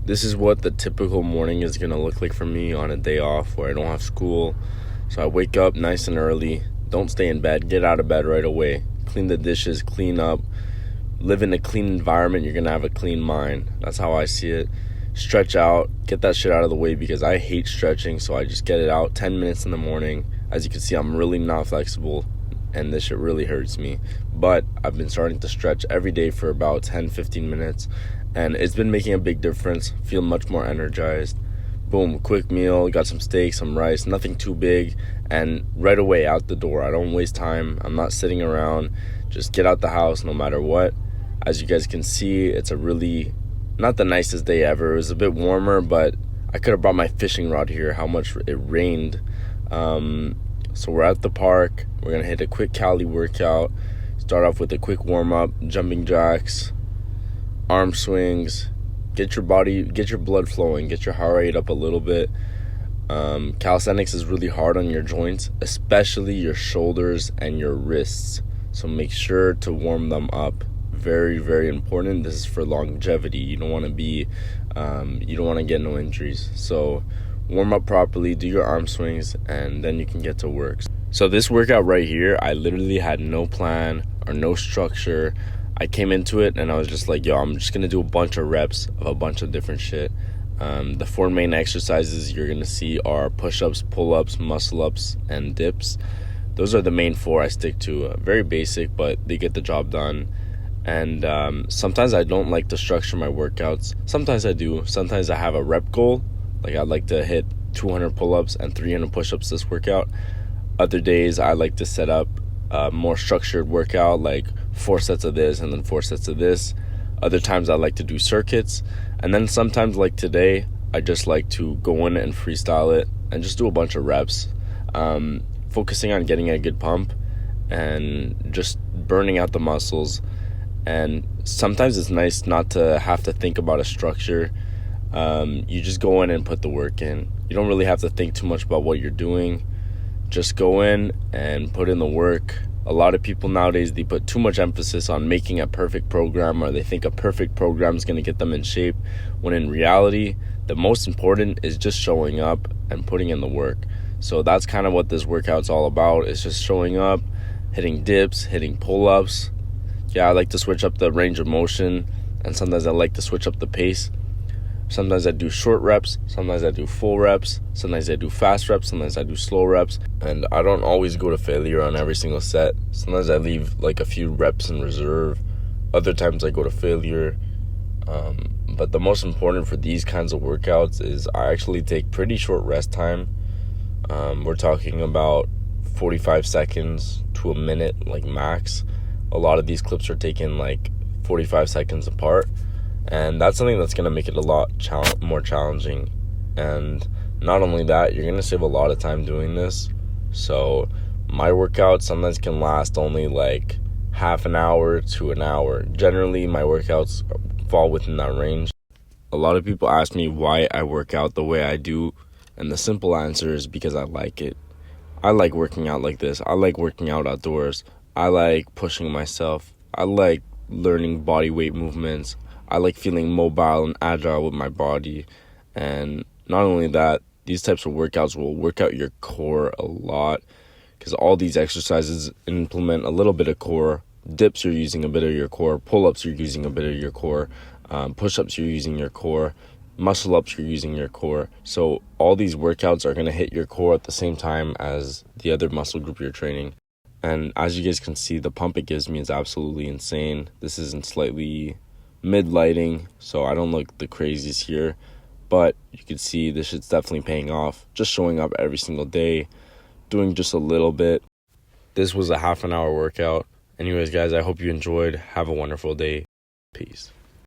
This is what the typical morning is going to look like for me on a day off where I don't have school. So I wake up nice and early, don't stay in bed, get out of bed right away, clean the dishes, clean up, live in a clean environment, you're going to have a clean mind. That's how I see it. Stretch out, get that shit out of the way because I hate stretching, so I just get it out 10 minutes in the morning. As you can see, I'm really not flexible and this shit really hurts me. But I've been starting to stretch every day for about 10-15 minutes and it's been making a big difference. Feel much more energized. Boom, quick meal, got some steak, some rice, nothing too big, and right away out the door. I don't waste time. I'm not sitting around. Just get out the house no matter what. As you guys can see, it's a really not the nicest day ever. It was a bit warmer, but I could have brought my fishing rod here, how much it rained. So we're at the park. We're going to hit a quick Cali workout. Start off with a quick warm-up, jumping jacks, arm swings. Get your blood flowing, get your heart rate up a little bit. Calisthenics is really hard on your joints, especially your shoulders and your wrists. So make sure to warm them up. Very, very important. This is for longevity. You don't want to get no injuries. So warm up properly, do your arm swings, and then you can get to work. So this workout right here, I literally had no plan or no structure. I came into it and I was just like, yo, I'm just going to do a bunch of reps of a bunch of different shit. The 4 main exercises you're going to see are push-ups, pull-ups, muscle-ups, and dips. Those are the main 4 I stick to. Very basic, but they get the job done. And sometimes I don't like to structure my workouts. Sometimes I do. Sometimes I have a rep goal. Like I'd like to hit 200 pull-ups and 300 push-ups this workout. Other days I like to set up a more structured workout, like 4 sets of this and then 4 sets of this. Other times I like to do circuits. And then sometimes, like today, I just like to go in and freestyle it and just do a bunch of reps, focusing on getting a good pump and just burning out the muscles. And sometimes it's nice not to have to think about a structure. You just go in and put the work in. You don't really have to think too much about what you're doing. Just go in and put in the work. A lot of people nowadays, they put too much emphasis on making a perfect program, or they think a perfect program is going to get them in shape, when in reality, the most important is just showing up and putting in the work. So that's kind of what this workout's all about. It's just showing up, hitting dips, hitting pull-ups. Yeah, I like to switch up the range of motion, and sometimes I like to switch up the pace. Sometimes I do short reps, sometimes I do full reps, sometimes I do fast reps, sometimes I do slow reps. And I don't always go to failure on every single set. Sometimes I leave like a few reps in reserve. Other times I go to failure. But the most important for these kinds of workouts is I actually take pretty short rest time. We're talking about 45 seconds to a minute, like max. A lot of these clips are taken like 45 seconds apart. And that's something that's going to make it a lot more challenging. And not only that, you're going to save a lot of time doing this. So my workouts sometimes can last only like half an hour to an hour. Generally, my workouts fall within that range. A lot of people ask me why I work out the way I do. And the simple answer is because I like it. I like working out like this. I like working out outdoors. I like pushing myself. I like learning body weight movements. I like feeling mobile and agile with my body. And not only that, these types of workouts will work out your core a lot, because all these exercises implement a little bit of core. Dips, you're using a bit of your core. Pull-ups, you're using a bit of your core. Push-ups, you're using your core. Muscle-ups, you're using your core. So all these workouts are going to hit your core at the same time as the other muscle group you're training. And as you guys can see, the pump it gives me is absolutely insane. This is in slightly mid-lighting, so I don't look the craziest here, but you can see this shit's definitely paying off. Just showing up every single day, doing just a little bit. This was a half an hour workout. Anyways, guys, I hope you enjoyed. Have a wonderful day. Peace.